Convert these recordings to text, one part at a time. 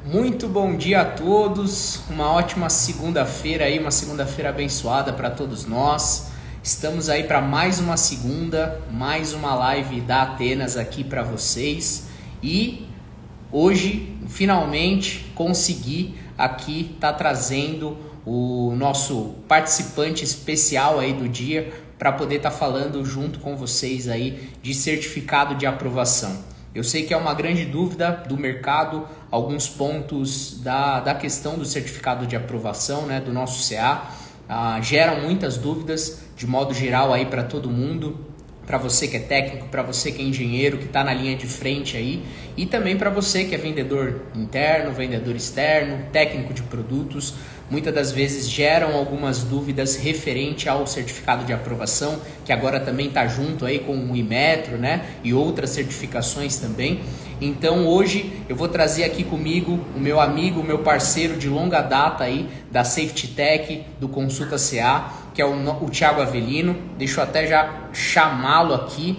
Muito bom dia a todos, uma ótima segunda-feira aí, uma segunda-feira abençoada para todos nós. Estamos aí para mais uma segunda, mais uma live da Atenas aqui para vocês. E hoje, finalmente, consegui aqui estar trazendo o nosso participante especial aí do dia para poder estar falando junto com vocês aí de certificado de aprovação. Eu sei que é uma grande dúvida do mercado, alguns pontos da questão do certificado de aprovação, né, do nosso CA, geram muitas dúvidas de modo geral aí para todo mundo, para você que é técnico, para você que é engenheiro, que está na linha de frente aí, e também para você que é vendedor interno, vendedor externo, técnico de produtos. Muitas das vezes geram algumas dúvidas referente ao certificado de aprovação, que agora também está junto aí com o Inmetro, né? E outras certificações também. Então hoje eu vou trazer aqui comigo o meu amigo, o meu parceiro de longa data aí da Safety Tech, do Consulta CA, que é o Thiago Avelino. Deixa eu até já chamá-lo aqui.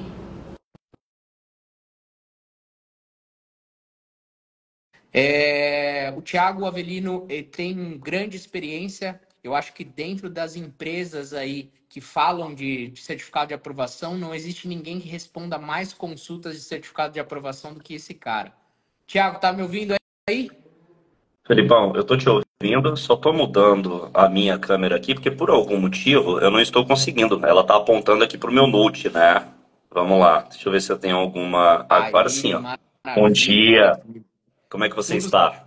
O Thiago Avelino tem grande experiência, eu acho que dentro das empresas aí que falam de certificado de aprovação, não existe ninguém que responda mais consultas de certificado de aprovação do que esse cara. Thiago, tá me ouvindo aí? Felipão, eu tô te ouvindo, só tô mudando a minha câmera aqui, porque por algum motivo eu não estou conseguindo. Ela tá apontando aqui pro meu Note, né? Vamos lá, deixa eu ver se eu tenho alguma. Agora Aí, sim, ó. Bom maravilha, dia, maravilha. como é que você Tudo está?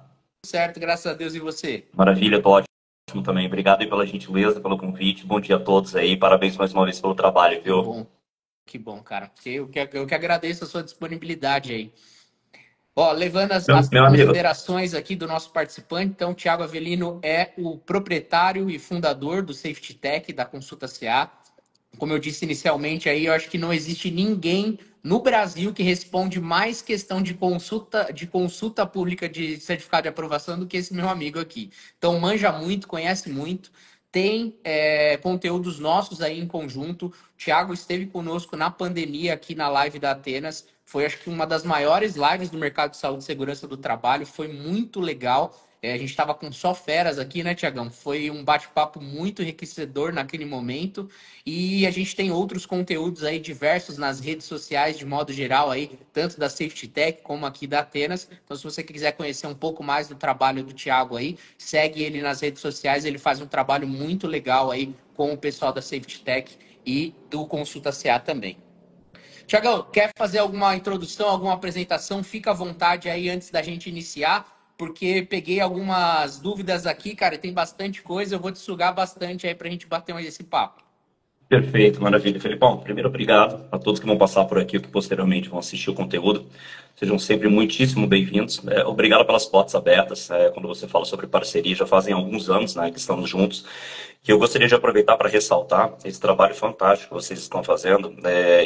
certo, graças a Deus, e você? Maravilha, tô ótimo também. Obrigado aí pela gentileza, pelo convite. Bom dia a todos aí, parabéns mais uma vez pelo trabalho, Que viu? bom, que bom, cara. Eu que agradeço a sua disponibilidade aí. Ó, levando as Meu amigo, considerações aqui do nosso participante, então, o Thiago Avelino é o proprietário e fundador do Safety Tech, da Consulta CA. Como eu disse inicialmente, aí eu acho que não existe ninguém no Brasil que responde mais questão de consulta pública de certificado de aprovação do que esse meu amigo aqui. Então, manja muito, conhece muito, tem conteúdos nossos aí em conjunto. O Thiago esteve conosco na pandemia aqui na live da Atenas. Foi, acho que, uma das maiores lives do mercado de saúde e segurança do trabalho. Foi muito legal. A gente estava com só feras aqui, né, Tiagão? Foi um bate-papo muito enriquecedor naquele momento. E a gente tem outros conteúdos aí diversos nas redes sociais, de modo geral, aí, tanto da Safety Tech como aqui da Atenas. Então, se você quiser conhecer um pouco mais do trabalho do Thiago aí, segue ele nas redes sociais. Ele faz um trabalho muito legal aí com o pessoal da Safety Tech e do Consulta CA também. Tiagão, quer fazer alguma introdução, alguma apresentação? Fica à vontade aí antes da gente iniciar, porque peguei algumas dúvidas aqui, cara, e tem bastante coisa, eu vou te sugar bastante aí pra gente bater esse papo. perfeito, maravilha. Felipão, primeiro, obrigado a todos que vão passar por aqui, que posteriormente vão assistir o conteúdo. Sejam sempre muitíssimo bem-vindos. Obrigado pelas portas abertas. Quando você fala sobre parceria, já fazem alguns anos, né, que estamos juntos. Que eu gostaria de aproveitar para ressaltar esse trabalho fantástico que vocês estão fazendo.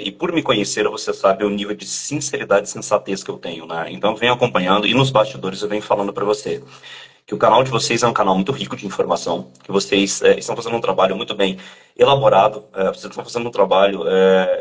E por me conhecer, você sabe o nível de sinceridade e sensatez que eu tenho, né? Então, venho acompanhando e nos bastidores eu venho falando para você que o canal de vocês é um canal muito rico de informação, que vocês estão fazendo um trabalho muito bem elaborado, vocês estão fazendo um trabalho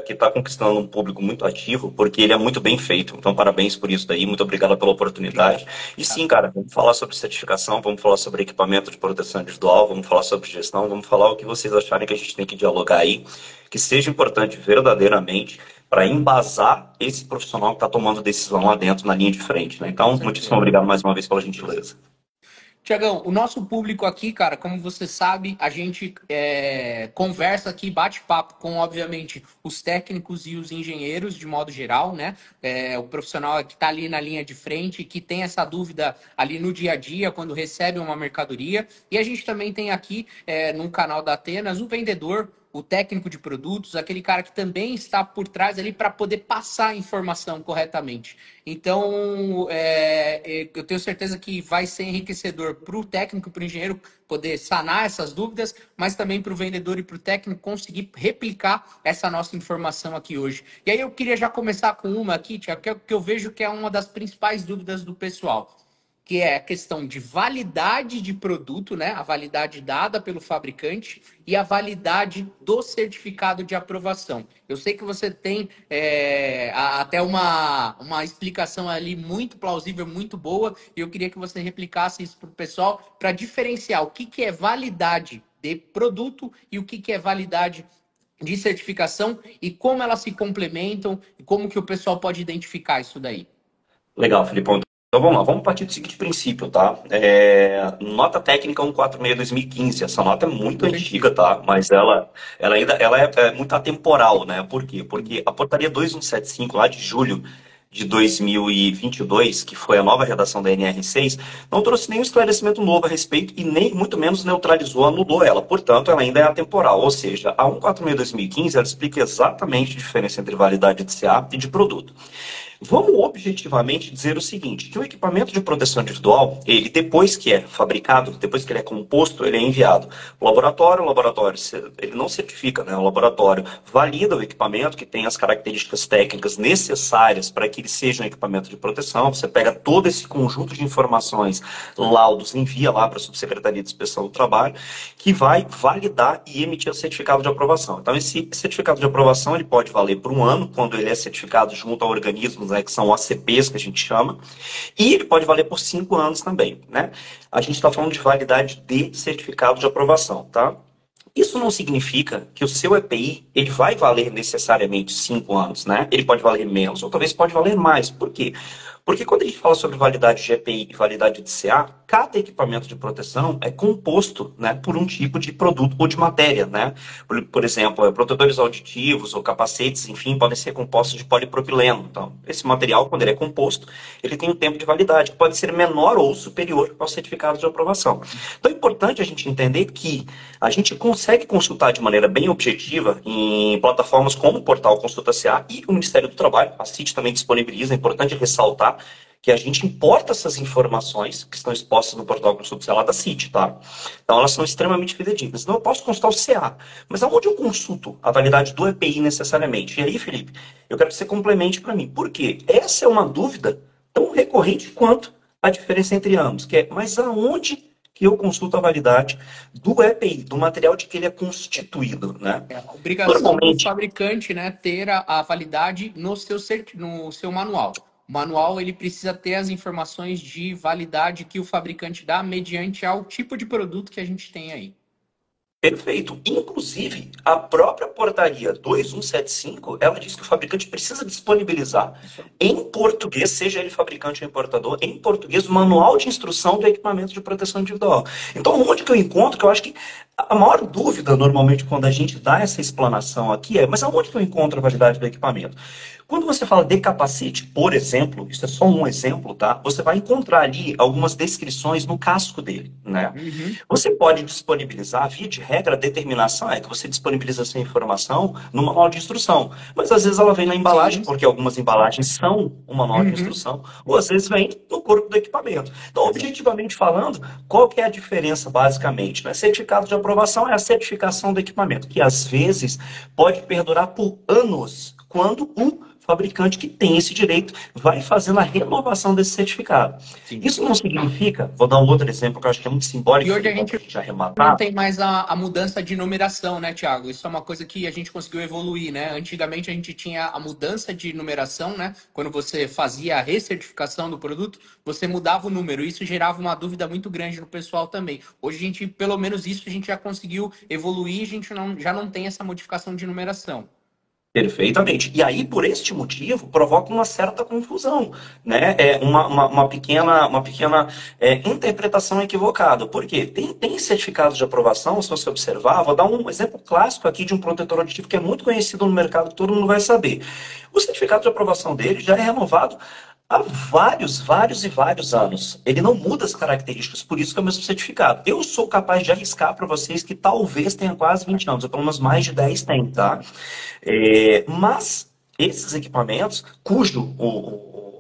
que está conquistando um público muito ativo, porque ele é muito bem feito. Então, parabéns por isso daí, muito obrigado pela Obrigado. oportunidade. E sim, cara, vamos falar sobre certificação, vamos falar sobre equipamento de proteção individual, vamos falar sobre gestão, vamos falar o que vocês acharem que a gente tem que dialogar aí, que seja importante verdadeiramente para embasar esse profissional que está tomando decisão lá dentro, na linha de frente. Né? Com Então, muitíssimo certeza. obrigado mais uma vez pela gentileza. Tiagão, o nosso público aqui, cara, como você sabe, a gente conversa aqui, bate papo com, obviamente, os técnicos e os engenheiros, de modo geral, né? O profissional que está ali na linha de frente, que tem essa dúvida ali no dia a dia, quando recebe uma mercadoria. E a gente também tem aqui, no canal da Atenas, o vendedor, o técnico de produtos, aquele cara que também está por trás ali para poder passar a informação corretamente. Então, eu tenho certeza que vai ser enriquecedor para o técnico e para o engenheiro poder sanar essas dúvidas, mas também para o vendedor e para o técnico conseguir replicar essa nossa informação aqui hoje. E aí eu queria já começar com uma aqui, Tiago, que eu vejo que é uma das principais dúvidas do pessoal, que é a questão de validade de produto, né? A validade dada pelo fabricante e a validade do certificado de aprovação. Eu sei que você tem até uma explicação ali muito plausível, muito boa, e eu queria que você replicasse isso para o pessoal para diferenciar o que é validade de produto e o que é validade de certificação e como elas se complementam e como que o pessoal pode identificar isso daí. Legal, Felipão. Então vamos lá, vamos partir do seguinte princípio, tá? Nota técnica 146/2015. Essa nota é muito antiga, tá? Mas ela é muito atemporal, né? Por quê? Porque a portaria 2175, lá de julho de 2022, que foi a nova redação da NR6, não trouxe nenhum esclarecimento novo a respeito e nem muito menos neutralizou, anulou ela. Portanto, ela ainda é atemporal. Ou seja, a 146/2015 ela explica exatamente a diferença entre validade de CA e de produto. Vamos objetivamente dizer o seguinte, que o equipamento de proteção individual, ele depois que é fabricado, depois que ele é composto, ele é enviado ao laboratório, o laboratório ele não certifica, né? O laboratório valida o equipamento, que tem as características técnicas necessárias para que ele seja um equipamento de proteção, você pega todo esse conjunto de informações, laudos, envia lá para a Subsecretaria de Inspeção do Trabalho, que vai validar e emitir o certificado de aprovação. Então, esse certificado de aprovação, ele pode valer por um ano, quando ele é certificado junto a organismos, né, que são OCPs, que a gente chama, e ele pode valer por 5 anos também, né? A gente está falando de validade de certificado de aprovação, tá? Isso não significa que o seu EPI ele vai valer necessariamente 5 anos, né? Ele pode valer menos, ou talvez pode valer mais. Por quê? Porque quando a gente fala sobre validade de EPI e validade de CA, cada equipamento de proteção é composto, né, por um tipo de produto ou de matéria, né? Por exemplo, protetores auditivos ou capacetes, enfim, podem ser compostos de polipropileno. Então, esse material, quando ele é composto, ele tem um tempo de validade que pode ser menor ou superior ao certificado de aprovação. Então, é importante a gente entender que a gente consegue consultar de maneira bem objetiva em plataformas como o portal Consulta CA e o Ministério do Trabalho. A CIT também disponibiliza, é importante ressaltar que a gente importa essas informações que estão expostas no portal Consulta CA lá da CIT, tá? Então elas são extremamente fidedignas. Então eu posso consultar o CA, mas aonde eu consulto a validade do EPI necessariamente? E aí, Felipe, eu quero que você complemente para mim. Por quê? Essa é uma dúvida tão recorrente quanto a diferença entre ambos, que é, mas aonde que eu consulto a validade do EPI, do material de que ele é constituído, né? É a obrigação do fabricante, né, ter a validade no seu manual. O manual ele precisa ter as informações de validade que o fabricante dá mediante ao tipo de produto que a gente tem aí. Perfeito. Inclusive, a própria portaria 2175, ela diz que o fabricante precisa disponibilizar em português, seja ele fabricante ou importador, em português, o manual de instrução do equipamento de proteção individual. Então, onde que eu encontro, que eu acho que a maior dúvida, normalmente, quando a gente dá essa explanação aqui é, mas aonde que eu encontro a validade do equipamento? Quando você fala de capacete, por exemplo, isso é só um exemplo, tá? Você vai encontrar ali algumas descrições no casco dele, né? Uhum. Você pode disponibilizar, via de regra, a determinação é que você disponibiliza essa informação no manual de instrução. Mas às vezes ela vem na embalagem, porque algumas embalagens são um manual de instrução, ou às vezes vem no corpo do equipamento. Então, objetivamente falando, qual que é a diferença, basicamente? Né? Certificado de aprovação é a certificação do equipamento, que às vezes pode perdurar por anos, quando o fabricante que tem esse direito vai fazendo a renovação desse certificado. Sim. Isso não significa, vou dar um outro exemplo que eu acho que é muito simbólico. E hoje a gente não tem mais a mudança de numeração, né, Thiago? Isso é uma coisa que a gente conseguiu evoluir, né? Antigamente a gente tinha a mudança de numeração, né? Quando você fazia a recertificação do produto, você mudava o número. Isso gerava uma dúvida muito grande no pessoal também. Hoje a gente, pelo menos isso, a gente já conseguiu evoluir, a gente já não tem essa modificação de numeração. Perfeitamente. E aí, por este motivo, provoca uma certa confusão, né? Uma pequena interpretação equivocada. Por quê? Tem certificados de aprovação, se você observar, vou dar um exemplo clássico aqui de um protetor aditivo que é muito conhecido no mercado, que todo mundo vai saber. O certificado de aprovação dele já é renovado há vários anos. Ele não muda as características, por isso que é o mesmo certificado. Eu sou capaz de arriscar para vocês que talvez tenha quase 20 anos, ou pelo menos mais de 10 tem, tá? Mas esses equipamentos, cujo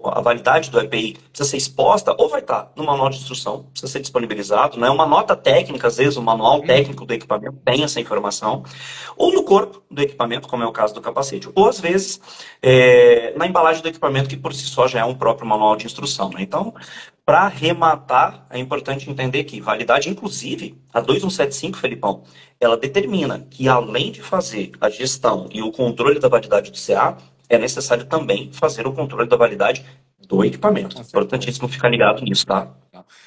a validade do EPI precisa ser exposta, ou vai estar no manual de instrução, precisa ser disponibilizado, né? Uma nota técnica, às vezes o manual técnico do equipamento tem essa informação, ou no corpo do equipamento, como é o caso do capacete, ou às vezes na embalagem do equipamento, que por si só já é um próprio manual de instrução, né? Então, Para arrematar, é importante entender que validade, inclusive, a 2175, Felipão, ela determina que, além de fazer a gestão e o controle da validade do CA, é necessário também fazer o controle da validade do equipamento. Importantíssimo ficar ligado nisso, tá?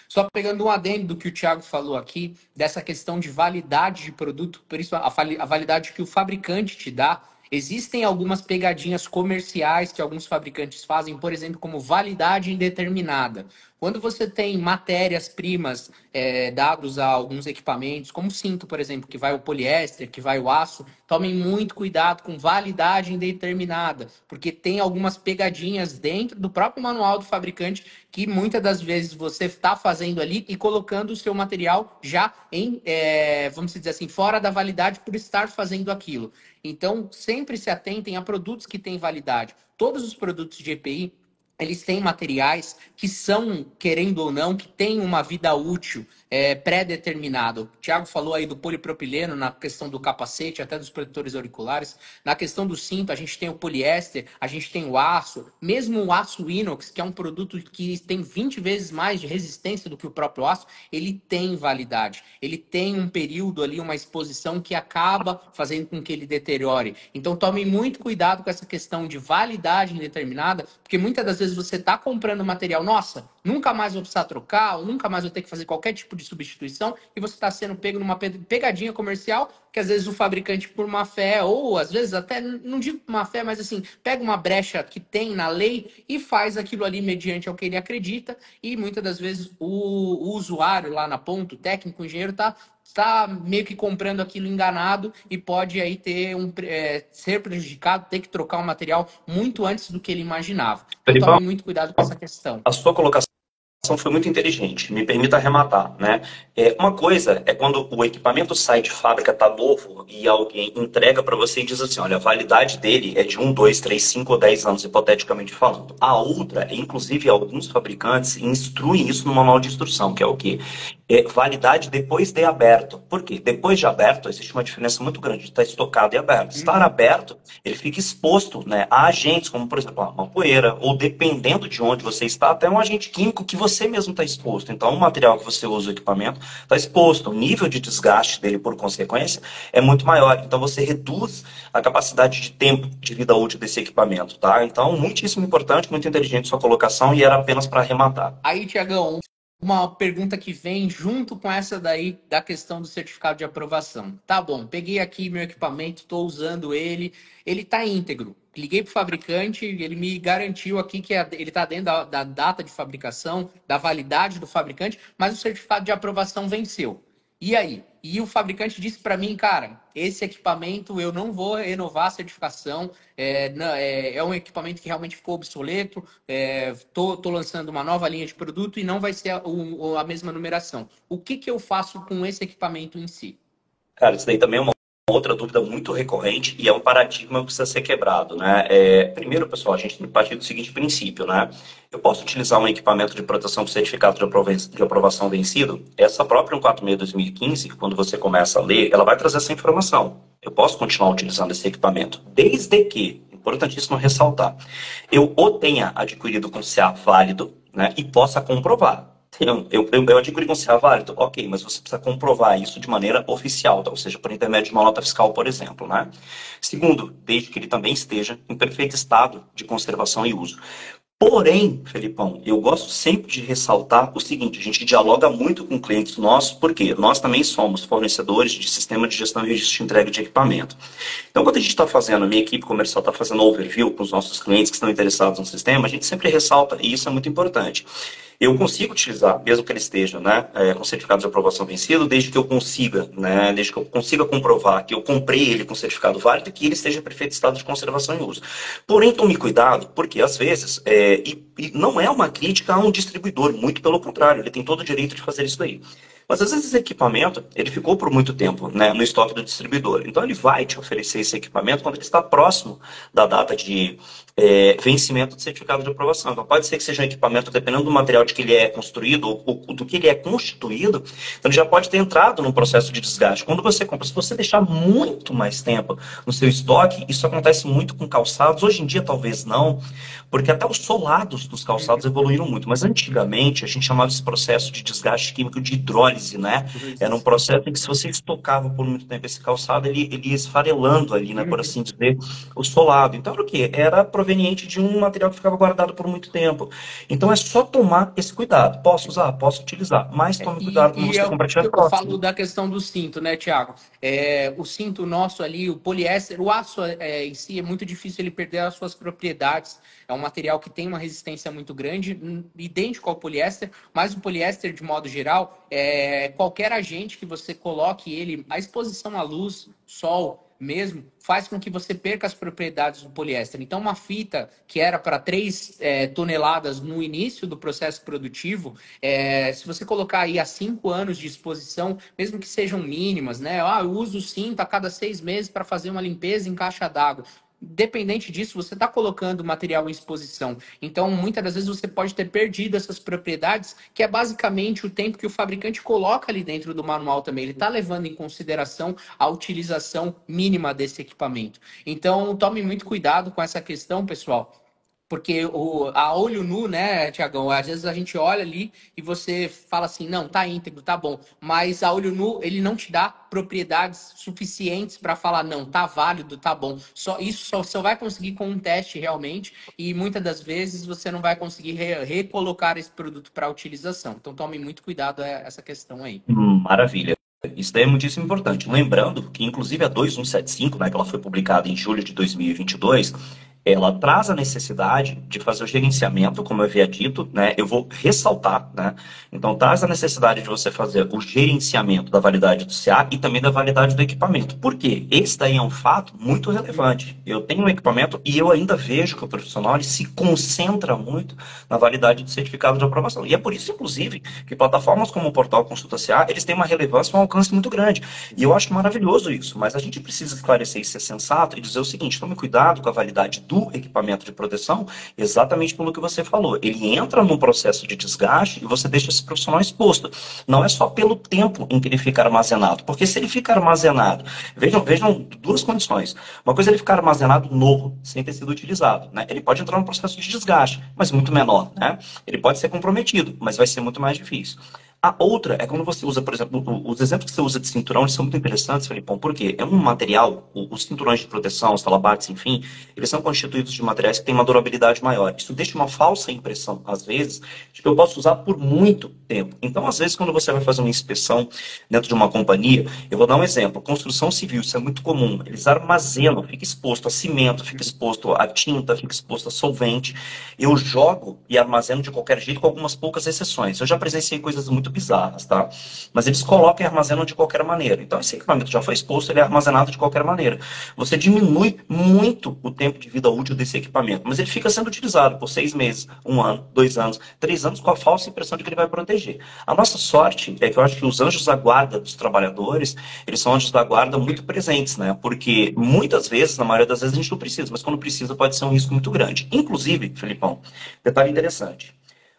Só pegando um adendo do que o Thiago falou aqui, dessa questão de validade de produto, por isso a validade que o fabricante te dá. Existem algumas pegadinhas comerciais que alguns fabricantes fazem, por exemplo, como validade indeterminada. Quando você tem matérias-primas dados a alguns equipamentos, como cinto, por exemplo, que vai o poliéster, que vai o aço, tomem muito cuidado com validade indeterminada, porque tem algumas pegadinhas dentro do próprio manual do fabricante que muitas das vezes você está fazendo ali e colocando o seu material já em, vamos dizer assim, fora da validade por estar fazendo aquilo. Então, sempre se atentem a produtos que têm validade. Todos os produtos de EPI, eles têm materiais que são, querendo ou não, que têm uma vida útil pré-determinada. O Thiago falou aí do polipropileno na questão do capacete, até dos protetores auriculares. Na questão do cinto, a gente tem o poliéster, a gente tem o aço. Mesmo o aço inox, que é um produto que tem 20 vezes mais de resistência do que o próprio aço, ele tem validade. Ele tem um período ali, uma exposição que acaba fazendo com que ele deteriore. Então, tome muito cuidado com essa questão de validade indeterminada, porque muitas das vezes você está comprando material, nossa, nunca mais vou precisar trocar, ou nunca mais vou ter que fazer qualquer tipo de substituição, e você está sendo pego numa pegadinha comercial, que às vezes o fabricante, por má fé, ou às vezes até, não digo por má fé, mas assim, pega uma brecha que tem na lei e faz aquilo ali mediante ao que ele acredita, e muitas das vezes o usuário lá na ponta, o técnico, o engenheiro, está meio que comprando aquilo enganado e pode aí ter ser prejudicado, ter que trocar o material muito antes do que ele imaginava. Então, tome muito cuidado com essa questão. A sua colocação foi muito inteligente, me permita arrematar, né? Uma coisa é quando o equipamento sai de fábrica, está novo, e alguém entrega para você e diz assim, olha, a validade dele é de 1, 2, 3, 5 ou 10 anos, hipoteticamente falando. A outra, inclusive alguns fabricantes instruem isso no manual de instrução, que é o quê? Validade depois de aberto. Por quê? Depois de aberto, existe uma diferença muito grande de estar estocado e aberto. Estar aberto, ele fica exposto, né, a agentes, como por exemplo, uma poeira, ou dependendo de onde você está, até um agente químico que você mesmo está exposto. Então, o material que você usa, o equipamento, está exposto. O nível de desgaste dele, por consequência, é muito maior. Então, você reduz a capacidade de tempo de vida útil desse equipamento, tá? Então, muitíssimo importante, muito inteligente sua colocação, e era apenas para arrematar. Aí, Tiagão, uma pergunta que vem junto com essa daí da questão do certificado de aprovação. Tá bom, peguei aqui meu equipamento, estou usando ele está íntegro. Liguei para o fabricante, ele me garantiu aqui que ele está dentro da data de fabricação, da validade do fabricante, mas o certificado de aprovação venceu. E aí? E o fabricante disse para mim, cara, esse equipamento eu não vou renovar a certificação, é um equipamento que realmente ficou obsoleto, tô lançando uma nova linha de produto e não vai ser a mesma numeração. O que eu faço com esse equipamento em si? Cara, isso daí também é uma outra dúvida muito recorrente e é um paradigma que precisa ser quebrado, né? Primeiro, pessoal, a gente tem que partir do seguinte princípio, né? Eu posso utilizar um equipamento de proteção com certificado de aprovação vencido? Essa própria 146/2015, quando você começa a ler, ela vai trazer essa informação. Eu posso continuar utilizando esse equipamento, desde que, importantíssimo ressaltar, eu o tenha adquirido com CA válido, né, e possa comprovar. Eu adquiri com CA válido, ok, mas você precisa comprovar isso de maneira oficial, tá? Ou seja, por intermédio de uma nota fiscal, por exemplo, né? Segundo, desde que ele também esteja em perfeito estado de conservação e uso. Porém, Felipão, eu gosto sempre de ressaltar o seguinte, a gente dialoga muito com clientes nossos, porque nós também somos fornecedores de sistema de gestão e registro de entrega de equipamento. Então, quando a gente está fazendo, a minha equipe comercial está fazendo overview com os nossos clientes que estão interessados no sistema, a gente sempre ressalta, e isso é muito importante. Eu consigo utilizar, mesmo que ele esteja, né, com certificado de aprovação vencido, desde que eu consiga, né, desde que eu consiga comprovar que eu comprei ele com certificado válido e que ele esteja em perfeito estado de conservação e uso. Porém, tome cuidado, porque às vezes, e não é uma crítica a um distribuidor, muito pelo contrário, ele tem todo o direito de fazer isso daí. Mas às vezes esse equipamento, ele ficou por muito tempo, né, no estoque do distribuidor. Então ele vai te oferecer esse equipamento quando ele está próximo da data de vencimento do certificado de aprovação. Então pode ser que seja um equipamento, dependendo do material de que ele é construído, ou do que ele é constituído, então ele já pode ter entrado num processo de desgaste. Quando você compra, se você deixar muito mais tempo no seu estoque, isso acontece muito com calçados. Hoje em dia talvez não, porque até os solados dos calçados evoluíram muito. Mas antigamente a gente chamava esse processo de desgaste químico de hidrólise, né? Era um processo em que se você estocava por muito tempo esse calçado, ele ia esfarelando ali, né, por assim dizer, o solado. Então era o quê? Era proveniente de um material que ficava guardado por muito tempo. Então é só tomar esse cuidado. Posso usar? Posso utilizar. Mas tome cuidado quando E você é o comprar estiver que eu falo próximo. da questão do cinto, né, Thiago? O cinto nosso ali, o poliéster, o aço em si é muito difícil ele perder as suas propriedades. É um material que tem uma resistência muito grande, idêntico ao poliéster, mas o poliéster, de modo geral, qualquer agente que você coloque ele, a exposição à luz, sol mesmo, faz com que você perca as propriedades do poliéster. Então, uma fita que era para 3 toneladas no início do processo produtivo, se você colocar aí há 5 anos de exposição, mesmo que sejam mínimas, né? Eu uso o cinto a cada 6 meses para fazer uma limpeza em caixa d'água. Dependente disso, você está colocando material em exposição. Então, muitas das vezes você pode ter perdido essas propriedades, que é basicamente o tempo que o fabricante coloca ali dentro do manual também. Ele está levando em consideração a utilização mínima desse equipamento. Então, tome muito cuidado com essa questão, pessoal. Porque a olho nu, né, Tiagão? Às vezes a gente olha ali e você fala assim, não, tá íntegro, tá bom. Mas a olho nu, ele não te dá propriedades suficientes para falar, não, tá válido, tá bom. Só vai conseguir com um teste realmente. E muitas das vezes você não vai conseguir recolocar esse produto para utilização. Então tome muito cuidado a essa questão aí. Maravilha. Isso daí é muitíssimo importante. Lembrando que, inclusive, a 2175, né, que ela foi publicada em julho de 2022, ela traz a necessidade de fazer o gerenciamento, como eu havia dito, né? Eu vou ressaltar, né? Então, traz a necessidade de você fazer o gerenciamento da validade do CA e também da validade do equipamento. Por quê? Esse daí é um fato muito relevante. Eu tenho um equipamento e eu ainda vejo que o profissional ele se concentra muito na validade do certificado de aprovação. E é por isso, inclusive, que plataformas como o Portal Consulta CA, eles têm uma relevância, um alcance muito grande. E eu acho maravilhoso isso, mas a gente precisa esclarecer e ser sensato e dizer o seguinte, tome cuidado com a validade do equipamento de proteção, exatamente pelo que você falou. Ele entra num processo de desgaste e você deixa esse profissional exposto. Não é só pelo tempo em que ele fica armazenado, porque se ele fica armazenado, vejam duas condições. Uma coisa é ele ficar armazenado novo, sem ter sido utilizado, né? Ele pode entrar num processo de desgaste, mas muito menor, né? Ele pode ser comprometido, mas vai ser muito mais difícil. A outra é quando você usa, por exemplo, os exemplos que você usa de cinturão, eles são muito interessantes, Felipão, porque é um material, os cinturões de proteção, os talabartes, enfim, eles são constituídos de materiais que têm uma durabilidade maior. Isso deixa uma falsa impressão, às vezes, de que eu posso usar por muito tempo. Então, às vezes, quando você vai fazer uma inspeção dentro de uma companhia, eu vou dar um exemplo, construção civil, isso é muito comum, eles armazenam, fica exposto a cimento, fica exposto a tinta, fica exposto a solvente, eu jogo e armazeno de qualquer jeito, com algumas poucas exceções. Eu já presenciei coisas muito bizarras, tá? Mas eles colocam e armazenam de qualquer maneira. Então, esse equipamento já foi exposto, ele é armazenado de qualquer maneira. Você diminui muito o tempo de vida útil desse equipamento, mas ele fica sendo utilizado por 6 meses, 1 ano, 2 anos, 3 anos, com a falsa impressão de que ele vai proteger. A nossa sorte é que eu acho que os anjos da guarda dos trabalhadores, eles são anjos da guarda muito presentes, né? Porque muitas vezes, na maioria das vezes, a gente não precisa, mas quando precisa pode ser um risco muito grande. Inclusive, Felipão, detalhe interessante.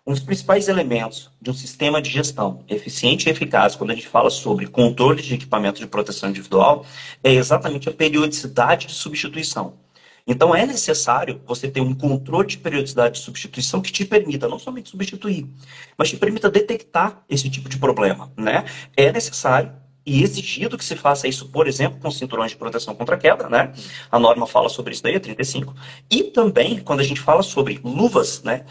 Um dos principais elementos de um sistema de gestão eficiente e eficaz, quando a gente fala sobre controle de equipamento de proteção individual, é exatamente a periodicidade de substituição. Então, é necessário você ter um controle de periodicidade de substituição que te permita não somente substituir, mas te permita detectar esse tipo de problema, né? É necessário e exigido que se faça isso, por exemplo, com cinturões de proteção contra queda, né? A norma fala sobre isso daí, a 35. E também, quando a gente fala sobre luvas, né,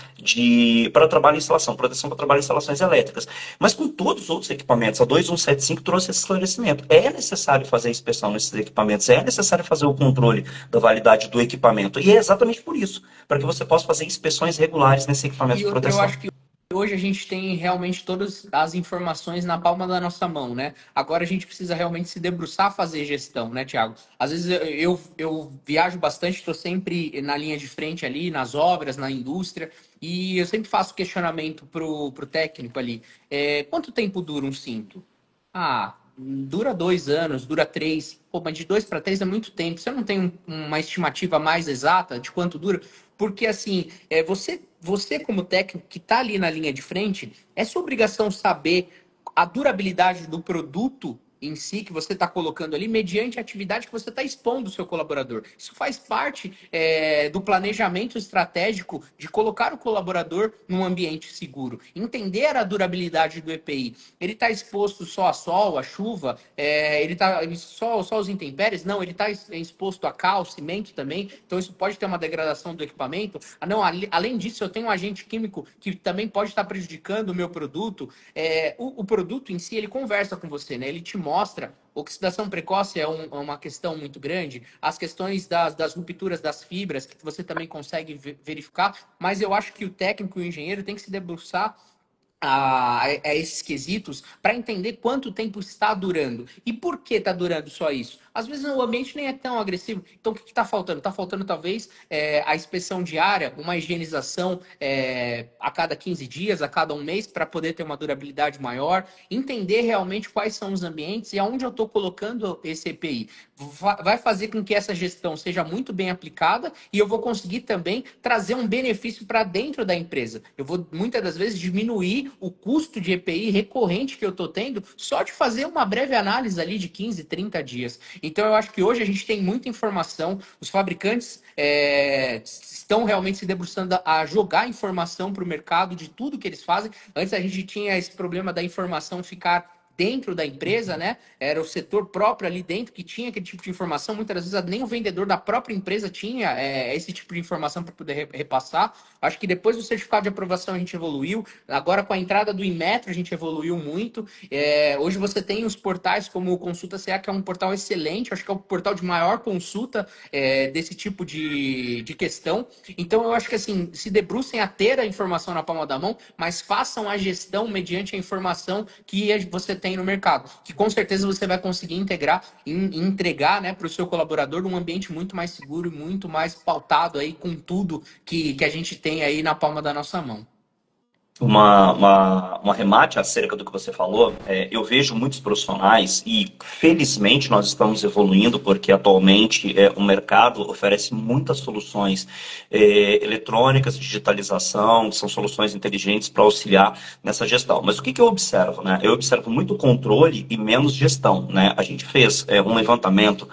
para trabalho e instalação, proteção para trabalho e instalações elétricas. Mas com todos os outros equipamentos, a 2175 trouxe esse esclarecimento. É necessário fazer a inspeção nesses equipamentos, é necessário fazer o controle da validade do equipamento. E é exatamente por isso, para que você possa fazer inspeções regulares nesse equipamento de Eu proteção. acho que hoje a gente tem realmente todas as informações na palma da nossa mão, né? Agora a gente precisa realmente se debruçar a fazer gestão, né, Thiago? Às vezes eu viajo bastante, estou sempre na linha de frente ali, nas obras, na indústria, e eu sempre faço questionamento pro técnico ali. Quanto tempo dura um cinto? Ah, dura 2 anos, dura 3. Pô, mas de 2 para 3 é muito tempo. Você não tem uma estimativa mais exata de quanto dura? Porque, assim, você como técnico que está ali na linha de frente, é sua obrigação saber a durabilidade do produto em si que você está colocando ali, mediante a atividade que você está expondo o seu colaborador. Isso faz parte do planejamento estratégico de colocar o colaborador num ambiente seguro. Entender a durabilidade do EPI. Ele está exposto só a sol, a chuva, ele está só os intempéries? Não, ele está exposto a cal, cimento também, então isso pode ter uma degradação do equipamento. Não, além disso, eu tenho um agente químico que também pode estar prejudicando o meu produto. O produto em si, ele conversa com você, né? Ele te mostra. Oxidação precoce é uma questão muito grande. As questões das rupturas das fibras, que você também consegue verificar, mas eu acho que o técnico e o engenheiro tem que se debruçar a esses quesitos para entender quanto tempo está durando. E por que está durando só isso? Às vezes o ambiente nem é tão agressivo. Então o que está faltando? Está faltando talvez a inspeção diária, uma higienização a cada 15 dias, a cada um mês, para poder ter uma durabilidade maior. Entender realmente quais são os ambientes e aonde eu estou colocando esse EPI. Vai fazer com que essa gestão seja muito bem aplicada e eu vou conseguir também trazer um benefício para dentro da empresa. Eu vou, muitas das vezes, diminuir o custo de EPI recorrente que eu estou tendo só de fazer uma breve análise ali de 15, 30 dias. Então, eu acho que hoje a gente tem muita informação, os fabricantes estão realmente se debruçando a jogar informação para o mercado de tudo que eles fazem. Antes a gente tinha esse problema da informação ficar dentro da empresa, né? Era o setor próprio ali dentro que tinha aquele tipo de informação. Muitas vezes nem o vendedor da própria empresa tinha esse tipo de informação para poder repassar. Acho que depois do certificado de aprovação a gente evoluiu. Agora com a entrada do Inmetro a gente evoluiu muito. Hoje você tem os portais como o Consulta CA, que é um portal excelente. Acho que é o portal de maior consulta desse tipo de questão. Então eu acho que assim, se debrucem a ter a informação na palma da mão, mas façam a gestão mediante a informação que você tem no mercado, que com certeza você vai conseguir integrar e entregar, né, para o seu colaborador um ambiente muito mais seguro e muito mais pautado aí com tudo que a gente tem aí na palma da nossa mão. Um arremate acerca do que você falou, eu vejo muitos profissionais e felizmente nós estamos evoluindo porque atualmente o mercado oferece muitas soluções eletrônicas, digitalização, que são soluções inteligentes para auxiliar nessa gestão. Mas o que eu observo? Né? Eu observo muito controle e menos gestão. Né? A gente fez um levantamento,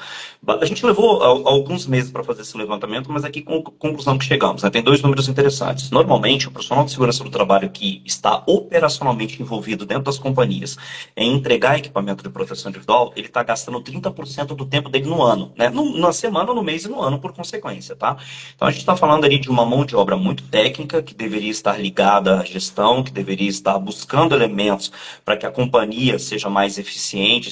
a gente levou alguns meses para fazer esse levantamento, mas aqui com a conclusão que chegamos. Né? Tem dois números interessantes. Normalmente, o profissional de segurança do trabalho que está operacionalmente envolvido dentro das companhias em entregar equipamento de proteção individual, ele está gastando 30% do tempo dele no ano, né? Na semana, no mês e no ano, por consequência, tá? Então a gente está falando ali de uma mão de obra muito técnica, que deveria estar ligada à gestão, que deveria estar buscando elementos para que a companhia seja mais eficiente,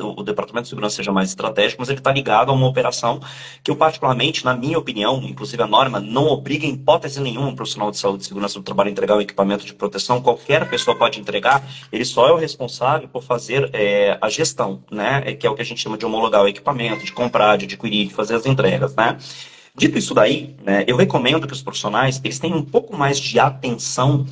o departamento de segurança seja mais estratégico, mas ele está ligado a uma operação que eu particularmente, na minha opinião, inclusive a norma, não obriga em hipótese nenhuma o profissional de saúde e segurança do trabalho a entregar o equipamento de proteção, qualquer pessoa pode entregar, ele só é o responsável por fazer a gestão, né? Que é o que a gente chama de homologar o equipamento, de comprar, de adquirir, de fazer as entregas, né? Dito isso daí, né, eu recomendo que os profissionais eles tenham um pouco mais de atenção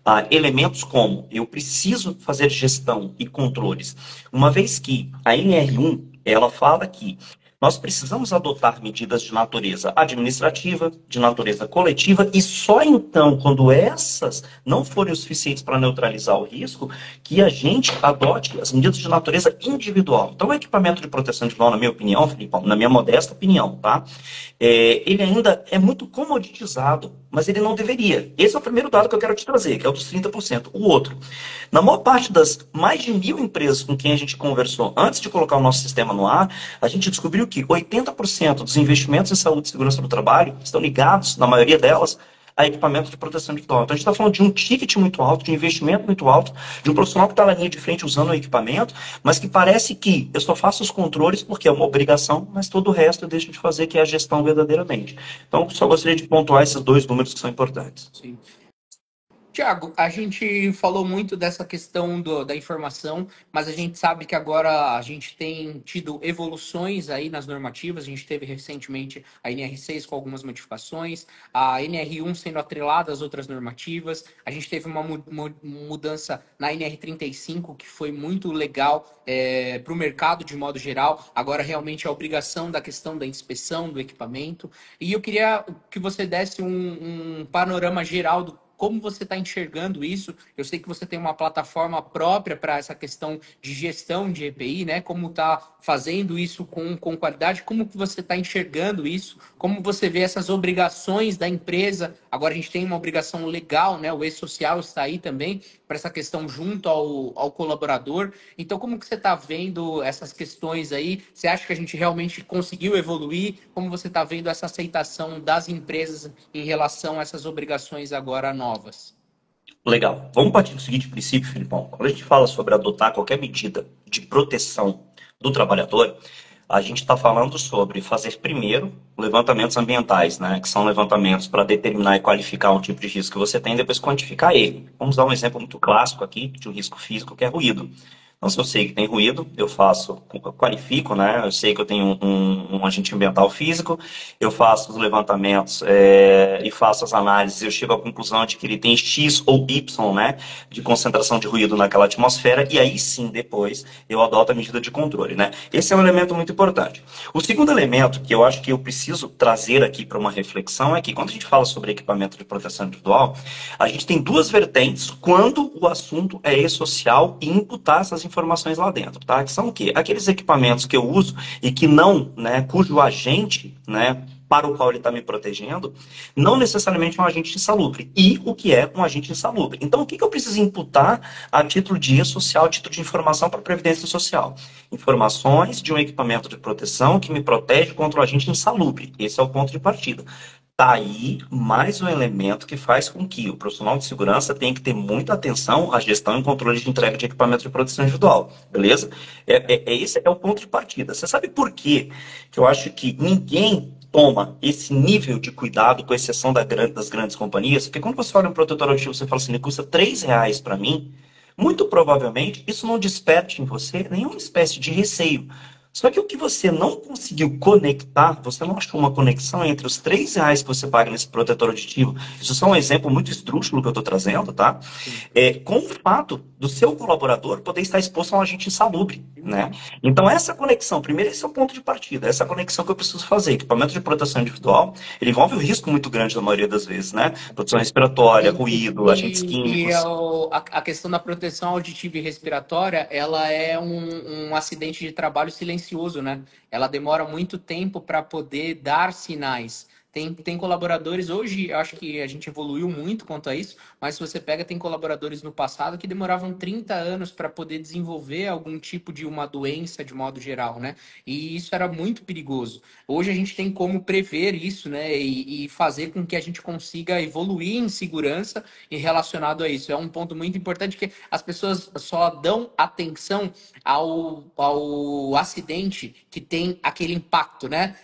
a elementos como eu preciso fazer gestão e controles, uma vez que a NR1 ela fala que nós precisamos adotar medidas de natureza administrativa, de natureza coletiva, e só então, quando essas não forem o suficientes para neutralizar o risco, que a gente adote as medidas de natureza individual. Então, o equipamento de proteção individual, na minha opinião, Filipão, na minha modesta opinião, tá? Ele ainda é muito comoditizado, mas ele não deveria. Esse é o primeiro dado que eu quero te trazer, que é o dos 30%. O outro, na maior parte das mais de 1.000 empresas com quem a gente conversou antes de colocar o nosso sistema no ar, a gente descobriu que 80% dos investimentos em saúde e segurança do trabalho estão ligados, na maioria delas, a equipamento de proteção individual. Então, a gente está falando de um ticket muito alto, de um investimento muito alto, de um profissional que está na linha de frente usando o equipamento, mas que parece que eu só faço os controles porque é uma obrigação, mas todo o resto eu deixo de fazer, que é a gestão verdadeiramente. Então, só gostaria de pontuar esses dois números que são importantes. Sim. Tiago, a gente falou muito dessa questão da informação, mas a gente sabe que agora a gente tem tido evoluções aí nas normativas. A gente teve recentemente a NR6 com algumas modificações, a NR1 sendo atrelada às outras normativas. A gente teve uma mudança na NR35 que foi muito legal para o mercado de modo geral. Agora realmente a obrigação da questão da inspeção do equipamento. E eu queria que você desse um panorama geral do como você está enxergando isso. Eu sei que você tem uma plataforma própria para essa questão de gestão de EPI, né? Como está fazendo isso com qualidade, como que você está enxergando isso, como você vê essas obrigações da empresa. Agora a gente tem uma obrigação legal, né? O E-Social está aí também para essa questão junto ao colaborador. Então, como que você está vendo essas questões aí? Você acha que a gente realmente conseguiu evoluir? Como você está vendo essa aceitação das empresas em relação a essas obrigações agora novas? Legal. Vamos partir do seguinte princípio, Filipão. Quando a gente fala sobre adotar qualquer medida de proteção do trabalhador, a gente está falando sobre fazer primeiro levantamentos ambientais, né? Que são levantamentos para determinar e qualificar um tipo de risco que você tem e depois quantificar ele. Vamos dar um exemplo muito clássico aqui de um risco físico que é ruído. Então, se eu sei que tem ruído, eu qualifico, né? Eu sei que eu tenho um agente ambiental físico, eu faço os levantamentos e faço as análises, eu chego à conclusão de que ele tem X ou Y, né? De concentração de ruído naquela atmosfera, e aí sim, depois, eu adoto a medida de controle, né? Esse é um elemento muito importante. O segundo elemento que eu acho que eu preciso trazer aqui para uma reflexão é que quando a gente fala sobre equipamento de proteção individual, a gente tem duas vertentes quando o assunto é e-social e imputar essas informações lá dentro, tá? Que são o quê? Aqueles equipamentos que eu uso e que não, né, cujo agente, né, para o qual ele está me protegendo, não necessariamente é um agente insalubre. E o que é um agente insalubre? Então, o que eu preciso imputar a título de e-social, a título de informação para a Previdência Social? Informações de um equipamento de proteção que me protege contra o agente insalubre. Esse é o ponto de partida. Tá aí mais um elemento que faz com que o profissional de segurança tenha que ter muita atenção à gestão e controle de entrega de equipamento de proteção individual, beleza? Esse é o ponto de partida. Você sabe por quê que eu acho que ninguém toma esse nível de cuidado, com exceção das grandes companhias? Porque quando você olha um protetor auditivo, você fala assim, ele custa R$ 3 para mim, muito provavelmente isso não desperte em você nenhuma espécie de receio. Só que o que você não conseguiu conectar, você não achou uma conexão entre os R$ 3 que você paga nesse protetor auditivo, isso é só um exemplo muito esdrúxulo que eu estou trazendo, tá? Com o fato do seu colaborador poder estar exposto a um agente insalubre, né? Então essa conexão, primeiro esse é o ponto de partida, essa conexão que eu preciso fazer. Equipamento de proteção individual, ele envolve um risco muito grande na maioria das vezes, né? Proteção respiratória, ruído, agentes químicos. A questão da proteção auditiva e respiratória, ela é um acidente de trabalho silencioso, né? Ela demora muito tempo para poder dar sinais. Tem colaboradores, hoje eu acho que a gente evoluiu muito quanto a isso, mas se você pega, tem colaboradores no passado que demoravam 30 anos para poder desenvolver algum tipo de uma doença de modo geral, né? E isso era muito perigoso. Hoje a gente tem como prever isso, né? E fazer com que a gente consiga evoluir em segurança e relacionado a isso. É um ponto muito importante que as pessoas só dão atenção ao acidente que tem aquele impacto, né?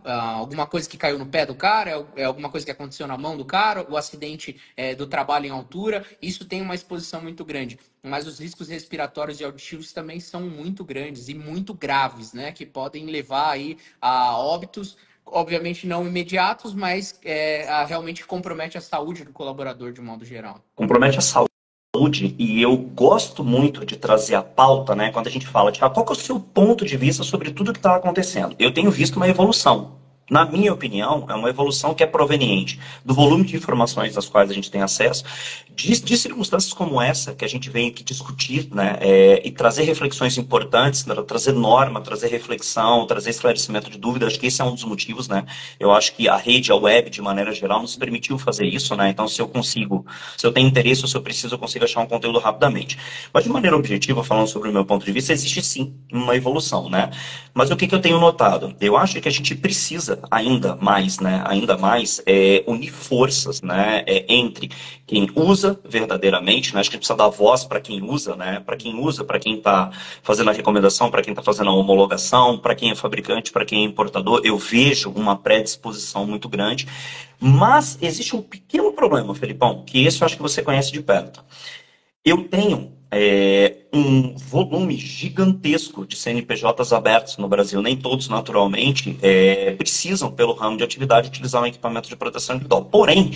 Alguma coisa que caiu no pé do cara, é alguma coisa que aconteceu na mão do cara, o acidente do trabalho em altura, isso tem uma exposição muito grande. Mas os riscos respiratórios e auditivos também são muito grandes e muito graves, né? Que podem levar aí a óbitos, obviamente não imediatos, mas realmente compromete a saúde do colaborador de modo geral. Compromete a saúde, e eu gosto muito de trazer a pauta, né? Quando a gente fala de qual que é o seu ponto de vista sobre tudo que está acontecendo. Eu tenho visto uma evolução. Na minha opinião, é uma evolução que é proveniente do volume de informações das quais a gente tem acesso, de circunstâncias como essa que a gente vem aqui discutir, né, e trazer reflexões importantes, trazer norma, trazer reflexão, trazer esclarecimento de dúvida. Acho que esse é um dos motivos, né? Eu acho que a rede, a web, de maneira geral, nos permitiu fazer isso, né? Então, se eu tenho interesse ou se eu preciso, eu consigo achar um conteúdo rapidamente. Mas, de maneira objetiva, falando sobre o meu ponto de vista, existe sim uma evolução, né? Mas o que eu tenho notado? Eu acho que a gente precisa ainda mais, né, ainda mais, unir forças, né, entre quem usa verdadeiramente, né, acho que a gente precisa dar voz para quem usa, né, para quem está fazendo a recomendação, para quem está fazendo a homologação, para quem é fabricante, para quem é importador. Eu vejo uma predisposição muito grande, mas existe um pequeno problema, Felipão, que esse eu acho que você conhece de perto. Eu tenho um volume gigantesco de CNPJs abertos no Brasil. Nem todos, naturalmente, precisam, pelo ramo de atividade, utilizar um equipamento de proteção individual. Porém,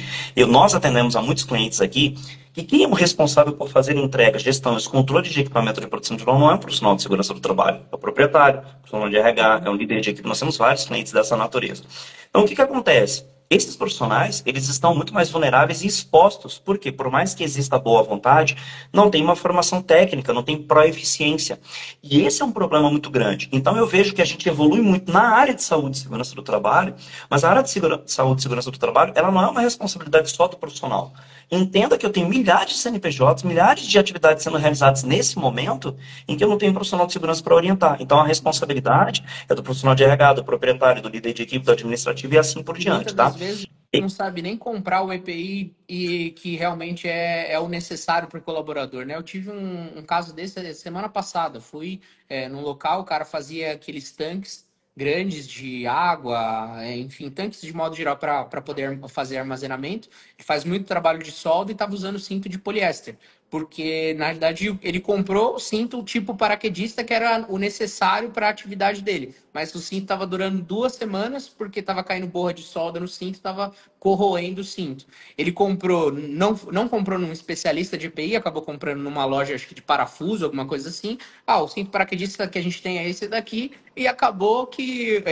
nós atendemos a muitos clientes aqui que quem é o responsável por fazer entrega, gestão e controle de equipamento de proteção individual não é um profissional de segurança do trabalho, é o proprietário, é o profissional de RH, é um líder de equipe. Nós temos vários clientes dessa natureza. Então, o que acontece? Esses profissionais, eles estão muito mais vulneráveis e expostos, porque por mais que exista boa vontade, não tem uma formação técnica, não tem proeficiência. E esse é um problema muito grande. Então eu vejo que a gente evolui muito na área de saúde e segurança do trabalho, mas a área de saúde e segurança do trabalho, ela não é uma responsabilidade só do profissional. Entenda que eu tenho milhares de CNPJs, milhares de atividades sendo realizadas nesse momento em que eu não tenho um profissional de segurança para orientar. Então a responsabilidade é do profissional de RH, do proprietário, do líder de equipe, do administrativo e assim por diante, Muitas tá? das vezes não sabe nem comprar o EPI e que realmente é o necessário para o colaborador, né? Eu tive um caso desse semana passada. Fui num local, o cara fazia aqueles tanques grandes de água, enfim, tanques de modo geral para poder fazer armazenamento. Ele faz muito trabalho de solda e estava usando cinto de poliéster. Porque, na realidade, ele comprou o cinto tipo paraquedista, que era o necessário para a atividade dele. Mas o cinto estava durando 2 semanas, porque estava caindo borra de solda no cinto, estava corroendo o cinto. Ele comprou, não comprou num especialista de EPI, acabou comprando numa loja, acho que de parafuso, alguma coisa assim. Ah, o cinto paraquedista que a gente tem é esse daqui, e acabou que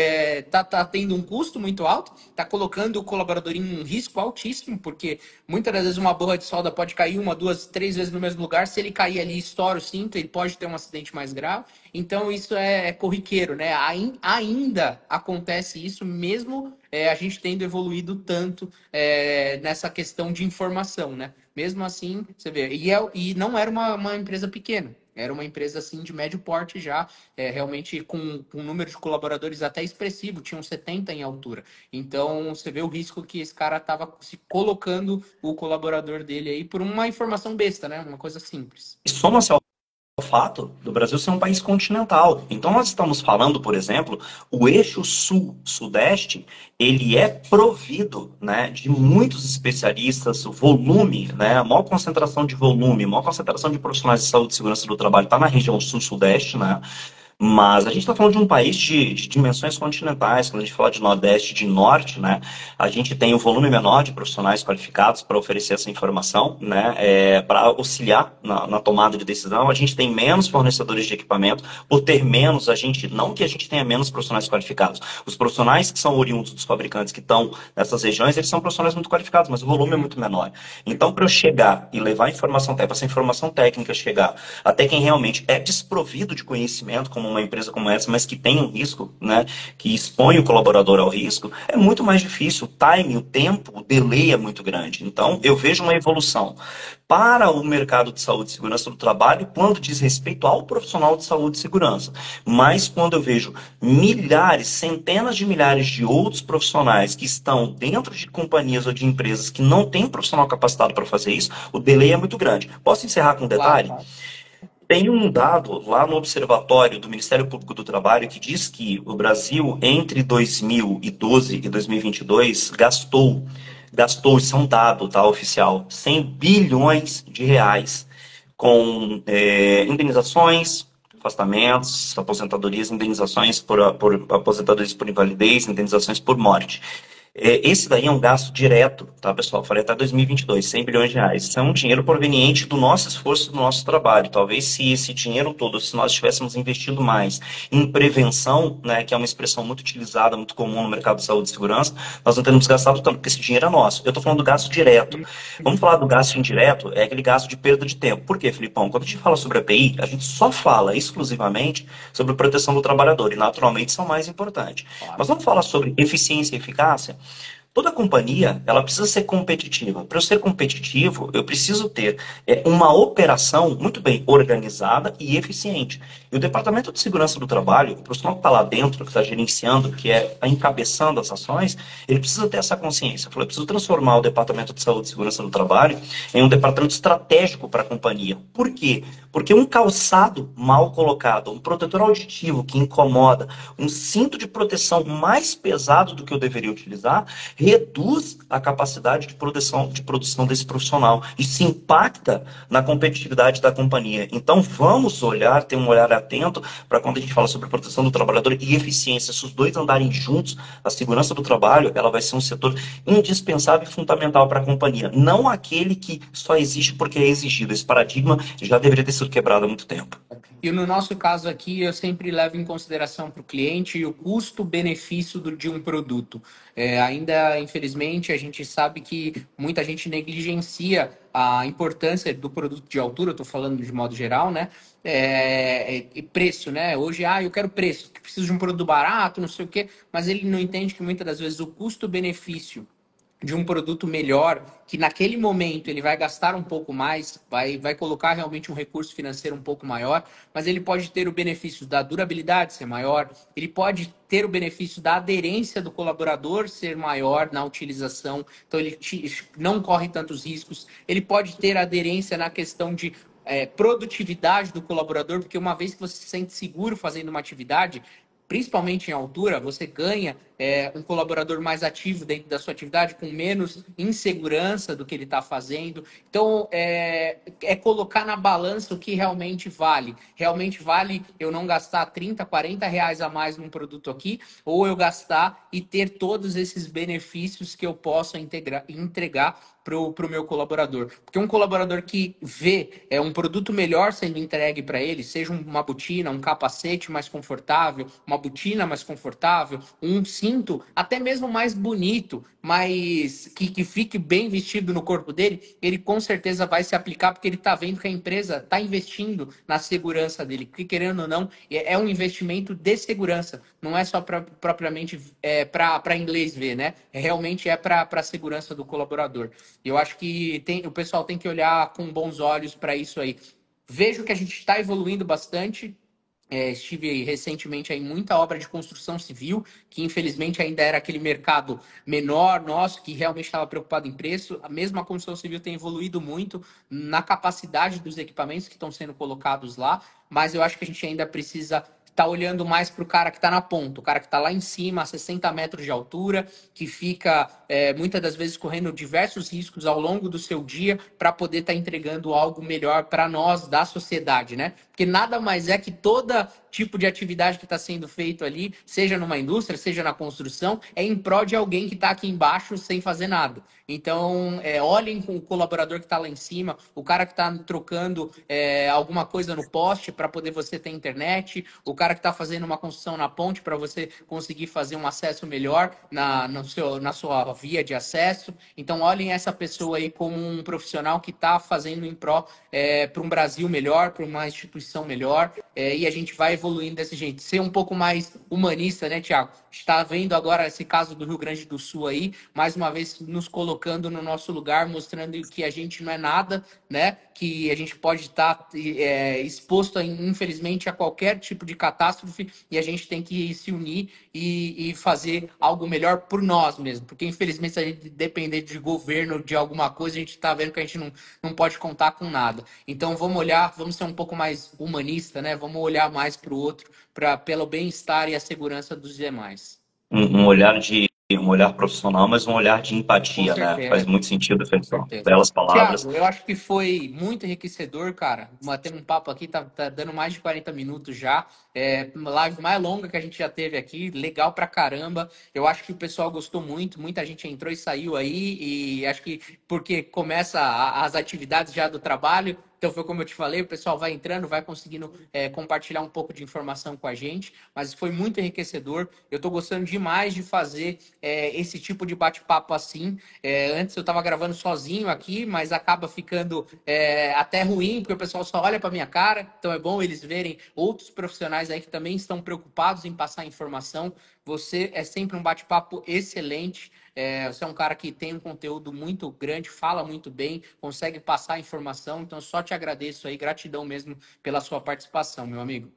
tá tendo um custo muito alto, tá colocando o colaborador em um risco altíssimo, porque muitas das vezes uma borra de solda pode cair 1, 2, 3 vezes no mesmo lugar. Se ele cair ali e estoura o cinto, ele pode ter um acidente mais grave. Então isso é corriqueiro, né? Ainda acontece isso, mesmo a gente tendo evoluído tanto nessa questão de informação, né? Mesmo assim, você vê. E não era uma empresa pequena. Era uma empresa assim de médio porte já, realmente com um número de colaboradores até expressivo, tinham 70 em altura. Então você vê o risco que esse cara estava se colocando o colaborador dele aí por uma informação besta, né? Uma coisa simples. E soma-se ao fato do Brasil ser um país continental. Então nós estamos falando, por exemplo, o eixo sul-sudeste, ele é provido, né, de muitos especialistas, o volume, né, a maior concentração de volume, a maior concentração de profissionais de saúde e segurança do trabalho está na região sul-sudeste, né? Mas a gente está falando de um país de dimensões continentais. Quando a gente fala de Nordeste e de Norte, né, a gente tem um volume menor de profissionais qualificados para oferecer essa informação, né, para auxiliar na tomada de decisão. A gente tem menos fornecedores de equipamento. Por ter menos, não que a gente tenha menos profissionais qualificados. Os profissionais que são oriundos dos fabricantes que estão nessas regiões, eles são profissionais muito qualificados, mas o volume é muito menor. Então, para eu chegar e levar informação técnica, essa informação técnica chegar até quem realmente é desprovido de conhecimento, como uma empresa como essa, mas que tem um risco, né, que expõe o colaborador ao risco, é muito mais difícil. O time, o tempo, o delay é muito grande. Então, eu vejo uma evolução para o mercado de saúde e segurança do trabalho quando diz respeito ao profissional de saúde e segurança. Mas quando eu vejo milhares, centenas de milhares de outros profissionais que estão dentro de companhias ou de empresas que não têm profissional capacitado para fazer isso, o delay é muito grande. Posso encerrar com um detalhe? Claro. Tem um dado lá no Observatório do Ministério Público do Trabalho que diz que o Brasil, entre 2012 e 2022, gastou, isso é um dado, tá, oficial, 100 bilhões de reais com indenizações, afastamentos, aposentadorias, indenizações por aposentadorias por invalidez, indenizações por morte. Esse daí é um gasto direto, tá, pessoal? Falei até 2022, 100 bilhões de reais. Isso é um dinheiro proveniente do nosso esforço, do nosso trabalho. Talvez se esse dinheiro todo, se nós tivéssemos investido mais em prevenção, né, que é uma expressão muito utilizada, muito comum no mercado de saúde e segurança, nós não teríamos gastado tanto, porque esse dinheiro é nosso. Eu estou falando do gasto direto. Vamos falar do gasto indireto, é aquele gasto de perda de tempo. Por quê, Filipão? Quando a gente fala sobre a API, a gente só fala exclusivamente sobre proteção do trabalhador, e naturalmente são mais importantes. Mas vamos falar sobre eficiência e eficácia? Toda companhia, ela precisa ser competitiva. Para eu ser competitivo, eu preciso ter uma operação muito bem organizada e eficiente. E o Departamento de Segurança do Trabalho, o profissional que está lá dentro, que está gerenciando, que está encabeçando as ações, ele precisa ter essa consciência. Eu preciso transformar o Departamento de Saúde e Segurança do Trabalho em um departamento estratégico para a companhia. Por quê? Porque um calçado mal colocado, um protetor auditivo que incomoda, um cinto de proteção mais pesado do que eu deveria utilizar, reduz a capacidade de produção desse profissional. Isso impacta na competitividade da companhia. Então, vamos olhar, ter um olhar atento para quando a gente fala sobre proteção do trabalhador e eficiência. Se os dois andarem juntos, a segurança do trabalho ela vai ser um setor indispensável e fundamental para a companhia. Não aquele que só existe porque é exigido. Esse paradigma já deveria ter sido quebrado há muito tempo. E no nosso caso aqui, eu sempre levo em consideração para o cliente o custo-benefício de um produto. Ainda, infelizmente, a gente sabe que muita gente negligencia a importância do produto de altura, estou falando de modo geral, né? E preço, né? Hoje, eu quero preço, que preciso de um produto barato, não sei o quê, mas ele não entende que muitas das vezes o custo-benefício de um produto melhor, que naquele momento ele vai gastar um pouco mais, vai colocar realmente um recurso financeiro um pouco maior, mas ele pode ter o benefício da durabilidade ser maior, ele pode ter o benefício da aderência do colaborador ser maior na utilização, então ele não corre tantos riscos, ele pode ter aderência na questão de produtividade do colaborador, porque uma vez que você se sente seguro fazendo uma atividade, principalmente em altura, você ganha um colaborador mais ativo dentro da sua atividade, com menos insegurança do que ele está fazendo. Então, colocar na balança o que realmente vale. Realmente vale eu não gastar 30, 40 reais a mais num produto aqui, ou eu gastar e ter todos esses benefícios que eu possa entregar para o meu colaborador. Porque um colaborador que vê um produto melhor sendo entregue para ele, seja uma botina, um capacete mais confortável, uma botina mais confortável, um cinto até mesmo mais bonito, mas que fique bem vestido no corpo dele, ele com certeza vai se aplicar porque ele está vendo que a empresa está investindo na segurança dele. Porque, querendo ou não, é um investimento de segurança. Não é só propriamente para inglês ver, né? Realmente é para a segurança do colaborador. Eu acho que o pessoal tem que olhar com bons olhos para isso aí. Vejo que a gente está evoluindo bastante. Estive recentemente em muita obra de construção civil, que infelizmente ainda era aquele mercado menor nosso, que realmente estava preocupado em preço. A mesma construção civil tem evoluído muito na capacidade dos equipamentos que estão sendo colocados lá, mas eu acho que a gente ainda precisa estar olhando mais para o cara que está na ponta, o cara que está lá em cima, a 60 metros de altura, que fica muitas das vezes correndo diversos riscos ao longo do seu dia para poder estar entregando algo melhor para nós da sociedade, né? Porque nada mais é que todo tipo de atividade que está sendo feito ali, seja numa indústria, seja na construção, é em prol de alguém que está aqui embaixo sem fazer nada. Então, olhem com o colaborador que está lá em cima, o cara que está trocando alguma coisa no poste para poder você ter internet, o cara que está fazendo uma construção na ponte para você conseguir fazer um acesso melhor na sua via de acesso. Então, olhem essa pessoa aí como um profissional que está fazendo em pró para um Brasil melhor, para uma instituição melhor, e a gente vai evoluindo desse jeito. Ser um pouco mais humanista, né, Tiago? Está vendo agora esse caso do Rio Grande do Sul aí, mais uma vez nos colocando no nosso lugar, mostrando que a gente não é nada, né? Que a gente pode estar exposto, infelizmente, a qualquer tipo de catástrofe e a gente tem que se unir e fazer algo melhor por nós mesmos. Porque, infelizmente, se a gente depender de governo, de alguma coisa, a gente está vendo que a gente não pode contar com nada. Então, vamos ser um pouco mais humanista, né? Vamos olhar mais para o outro, pelo bem-estar e a segurança dos demais. Um olhar profissional, mas um olhar de Com empatia, né? Faz certeza. muito sentido, Com Felipão. certeza. Belas palavras. Tiago, eu acho que foi muito enriquecedor, cara. Batendo um papo aqui, tá dando mais de 40 minutos já. Uma live mais longa que a gente já teve aqui, legal pra caramba. Eu acho que o pessoal gostou muito, muita gente entrou e saiu aí, e acho que porque começa as atividades já do trabalho. Então foi como eu te falei, o pessoal vai entrando, vai conseguindo compartilhar um pouco de informação com a gente, mas foi muito enriquecedor. Eu estou gostando demais de fazer esse tipo de bate-papo assim. Antes eu estava gravando sozinho aqui, mas acaba ficando até ruim, porque o pessoal só olha para minha cara. Então é bom eles verem outros profissionais aí que também estão preocupados em passar informação, Você é sempre um bate-papo excelente. Você é um cara que tem um conteúdo muito grande, fala muito bem, consegue passar informação. Então, só te agradeço aí, gratidão mesmo pela sua participação, meu amigo.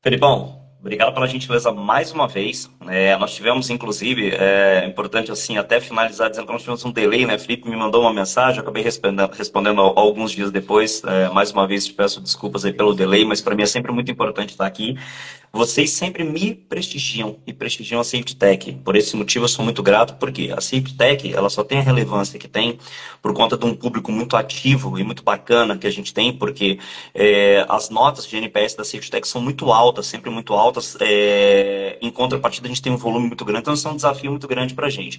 Felipão, obrigado pela gentileza mais uma vez. Nós tivemos, inclusive, é importante assim até finalizar dizendo que nós tivemos um delay, né? Felipe me mandou uma mensagem, eu acabei respondendo alguns dias depois. Mais uma vez te peço desculpas aí pelo delay, mas para mim é sempre muito importante estar aqui. Vocês sempre me prestigiam e prestigiam a Safety Tech. Por esse motivo eu sou muito grato, porque a Safety Tech ela só tem a relevância que tem por conta de um público muito ativo e muito bacana que a gente tem, porque as notas de NPS da Safety Tech são muito altas, sempre muito altas. Em contrapartida, a gente tem um volume muito grande, então isso é um desafio muito grande para a gente.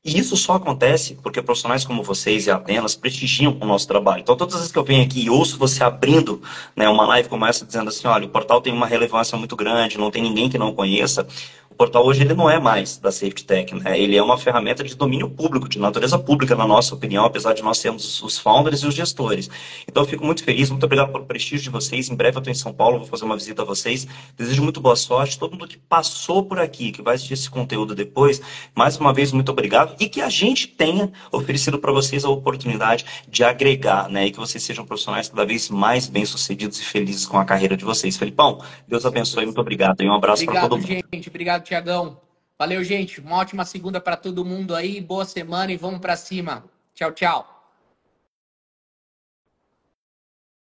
E isso só acontece porque profissionais como vocês e a Atenas prestigiam o nosso trabalho. Então, todas as vezes que eu venho aqui e ouço você abrindo, né, uma live como essa, dizendo assim, olha, o portal tem uma relevância muito grande, não tem ninguém que não conheça, o portal hoje ele não é mais da Safety Tech, né? Ele é uma ferramenta de domínio público, de natureza pública, na nossa opinião, apesar de nós sermos os founders e os gestores. Então, eu fico muito feliz, muito obrigado pelo prestígio de vocês. Em breve eu estou em São Paulo, vou fazer uma visita a vocês. Desejo muito boa sorte. Todo mundo que passou por aqui, que vai assistir esse conteúdo depois, mais uma vez, muito obrigado. E que a gente tenha oferecido para vocês a oportunidade de agregar, né? E que vocês sejam profissionais cada vez mais bem-sucedidos e felizes com a carreira de vocês. Felipão, Deus abençoe, muito obrigado. E um abraço para todo Obrigado, mundo. gente. Obrigado, Tiagão. Valeu, gente. Uma ótima segunda para todo mundo aí. Boa semana e vamos para cima. Tchau, tchau.